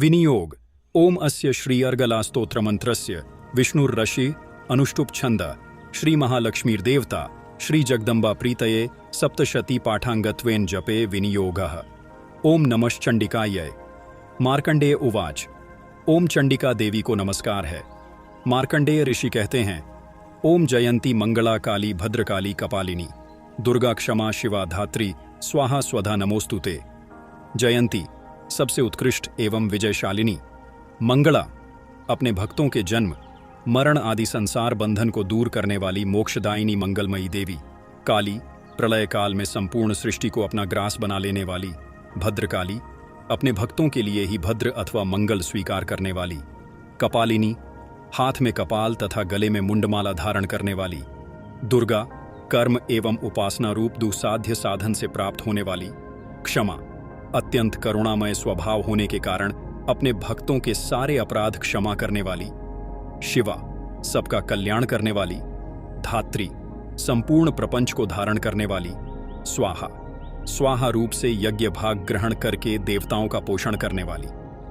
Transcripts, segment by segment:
विनियोग ओम अस्य श्री अर्गला स्तोत्रमन्त्रस्य विष्णुर्षि अनुष्टुप छंद श्री महालक्ष्मीर्देवता श्री जगदम्बा प्रीतये सप्तशती पाठांगत्वेन जपे विनियोगः। ओम नमश्चंडिकायै। मार्कंडेय उवाच। ओम चंडिका देवी को नमस्कार है। मार्कंडेय ऋषि कहते हैं, ओम जयंती मंगला काली भद्रकाली कपालिनी दुर्गा क्षमा शिवा धात्री स्वाहा स्वधा नमोस्तुते। जयंती सबसे उत्कृष्ट एवं विजयशालिनी, मंगला अपने भक्तों के जन्म मरण आदि संसार बंधन को दूर करने वाली मोक्षदायिनी मंगलमयी देवी, काली प्रलय काल में संपूर्ण सृष्टि को अपना ग्रास बना लेने वाली, भद्रकाली अपने भक्तों के लिए ही भद्र अथवा मंगल स्वीकार करने वाली, कपालिनी हाथ में कपाल तथा गले में मुंडमाला धारण करने वाली, दुर्गा कर्म एवं उपासना रूप दुस्साध्य साधन से प्राप्त होने वाली, क्षमा अत्यंत करुणामय स्वभाव होने के कारण अपने भक्तों के सारे अपराध क्षमा करने वाली, शिवा सबका कल्याण करने वाली, धात्री संपूर्ण प्रपंच को धारण करने वाली, स्वाहा स्वाहा रूप से यज्ञ भाग ग्रहण करके देवताओं का पोषण करने वाली,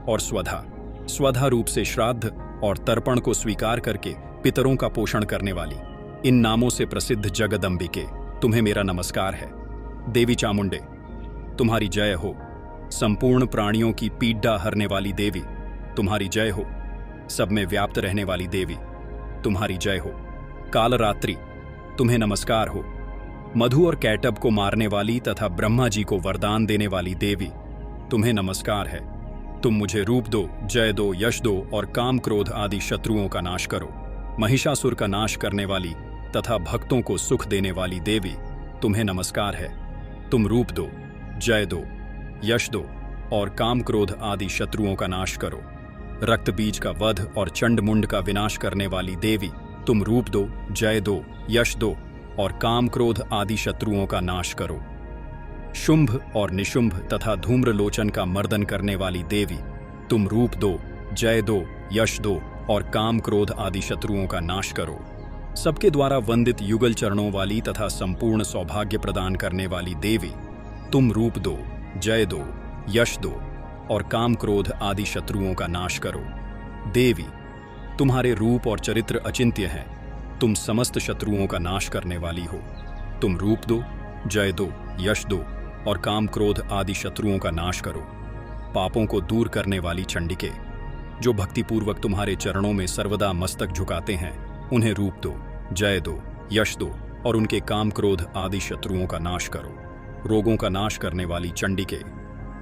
और स्वधा स्वधा रूप से श्राद्ध और तर्पण को स्वीकार करके पितरों का पोषण करने वाली, इन नामों से प्रसिद्ध जगदम्बिके तुम्हें मेरा नमस्कार है। देवी चामुंडे तुम्हारी जय हो। संपूर्ण प्राणियों की पीड़ा हरने वाली देवी तुम्हारी जय हो। सब में व्याप्त रहने वाली देवी तुम्हारी जय हो। कालरात्रि तुम्हें नमस्कार हो। मधु और कैटब को मारने वाली तथा ब्रह्मा जी को वरदान देने वाली देवी तुम्हें नमस्कार है। तुम मुझे रूप दो, जय दो, यश दो और काम क्रोध आदि शत्रुओं का नाश करो। महिषासुर का नाश करने वाली तथा भक्तों को सुख देने वाली देवी तुम्हें नमस्कार है। तुम रूप दो, जय दो, यश दो और काम क्रोध आदि शत्रुओं का नाश करो। रक्त बीज का वध और चंडमुंड का विनाश करने वाली देवी तुम रूप दो, जय दो, यश दो और काम क्रोध आदि शत्रुओं का नाश करो। शुंभ और निशुंभ तथा धूम्रलोचन का मर्दन करने वाली देवी तुम रूप दो, जय दो, यश दो और काम क्रोध आदि शत्रुओं का नाश करो। सबके द्वारा वंदित युगल चरणों वाली तथा संपूर्ण सौभाग्य प्रदान करने वाली देवी तुम रूप दो, जय दो, यश दो और काम क्रोध आदि शत्रुओं का नाश करो। देवी तुम्हारे रूप और चरित्र अचिंत्य हैं। तुम समस्त शत्रुओं का नाश करने वाली हो। तुम रूप दो, जय दो, यश दो और काम क्रोध आदि शत्रुओं का नाश करो। पापों को दूर करने वाली चंडिके जो भक्तिपूर्वक तुम्हारे चरणों में सर्वदा मस्तक झुकाते हैं, उन्हें रूप दो, जय दो, यश दो और उनके काम क्रोध आदि शत्रुओं का नाश करो। रोगों का नाश करने वाली चंडिके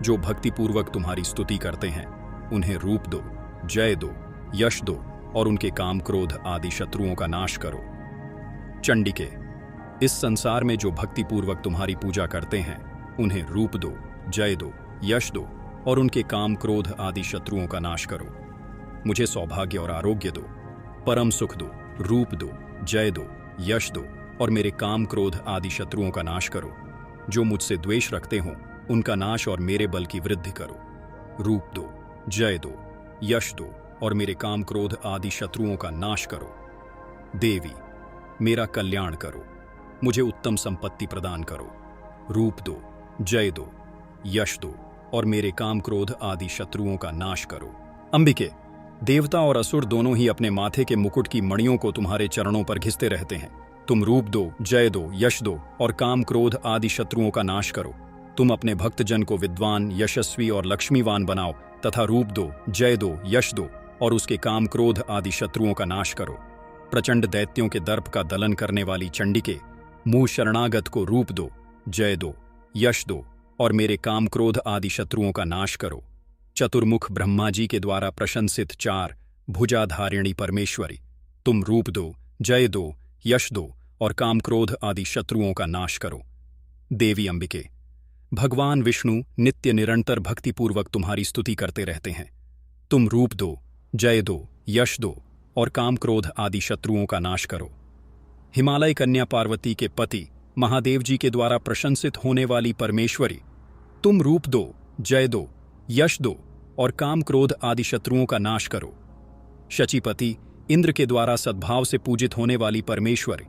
जो भक्तिपूर्वक तुम्हारी स्तुति करते हैं, उन्हें रूप दो, जय दो, यश दो और उनके काम क्रोध आदि शत्रुओं का नाश करो। चंडिके इस संसार में जो भक्तिपूर्वक तुम्हारी पूजा करते हैं, उन्हें रूप दो, जय दो, यश दो और उनके काम क्रोध आदि शत्रुओं का नाश करो। मुझे सौभाग्य और आरोग्य दो, परम सुख दो, रूप दो, जय दो, यश दो और मेरे काम क्रोध आदि शत्रुओं का नाश करो। जो मुझसे द्वेष रखते हों, उनका नाश और मेरे बल की वृद्धि करो। रूप दो, जय दो, यश दो और मेरे काम क्रोध आदि शत्रुओं का नाश करो। देवी मेरा कल्याण करो। मुझे उत्तम संपत्ति प्रदान करो। रूप दो, जय दो, यश दो और मेरे काम क्रोध आदि शत्रुओं का नाश करो। अंबिके देवता और असुर दोनों ही अपने माथे के मुकुट की मणियों को तुम्हारे चरणों पर घिसते रहते हैं। तुम रूप दो, जय दो, यश दो और काम क्रोध आदि शत्रुओं का नाश करो। तुम अपने भक्तजन को विद्वान, यशस्वी और लक्ष्मीवान बनाओ तथा रूप दो, जय दो, यश दो और उसके काम क्रोध आदि शत्रुओं का नाश करो। प्रचंड दैत्यों के दर्प का दलन करने वाली चंडिके मुंह शरणागत को रूप दो, जय दो, यश दो और मेरे काम क्रोध आदि शत्रुओं का नाश करो। चतुर्मुख ब्रह्मा जी के द्वारा प्रशंसित चार भुजाधारिणी परमेश्वरी तुम रूप दो, जय दो, यश दो और काम क्रोध आदि शत्रुओं का नाश करो। देवी अंबिके भगवान विष्णु नित्य निरंतर भक्तिपूर्वक तुम्हारी स्तुति करते रहते हैं। तुम रूप दो, जय दो, यश दो और काम क्रोध आदि शत्रुओं का नाश करो। हिमालय कन्या पार्वती के पति महादेव जी के द्वारा प्रशंसित होने वाली परमेश्वरी तुम रूप दो, जय दो, यश दो और काम क्रोध आदि शत्रुओं का नाश करो। शचीपति इंद्र के द्वारा सद्भाव से पूजित होने वाली परमेश्वरी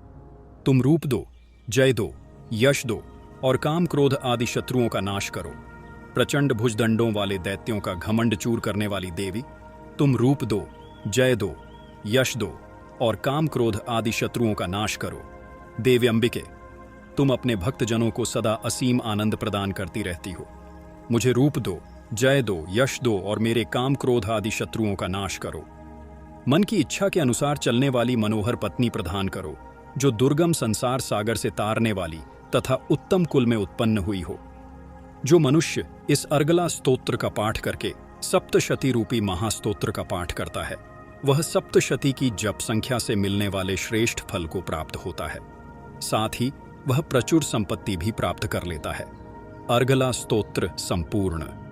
तुम रूप दो, जय दो, यश दो और काम क्रोध आदि शत्रुओं का नाश करो। प्रचंड भुजदंडों वाले दैत्यों का घमंड चूर करने वाली देवी, तुम रूप दो, जय दो, यश दो और काम क्रोध आदि शत्रुओं का नाश करो। देवी अंबिके, तुम अपने भक्तजनों को सदा असीम आनंद प्रदान करती रहती हो। मुझे रूप दो, जय दो, यश दो और मेरे काम क्रोध आदि शत्रुओं का नाश करो। मन की इच्छा के अनुसार चलने वाली मनोहर पत्नी प्रदान करो, जो दुर्गम संसार सागर से तारने वाली तथा उत्तम कुल में उत्पन्न हुई हो। जो मनुष्य इस अर्गला स्तोत्र का पाठ करके सप्तशती रूपी महास्तोत्र का पाठ करता है, वह सप्तशती की जप संख्या से मिलने वाले श्रेष्ठ फल को प्राप्त होता है। साथ ही वह प्रचुर संपत्ति भी प्राप्त कर लेता है। अर्गला स्तोत्र संपूर्ण।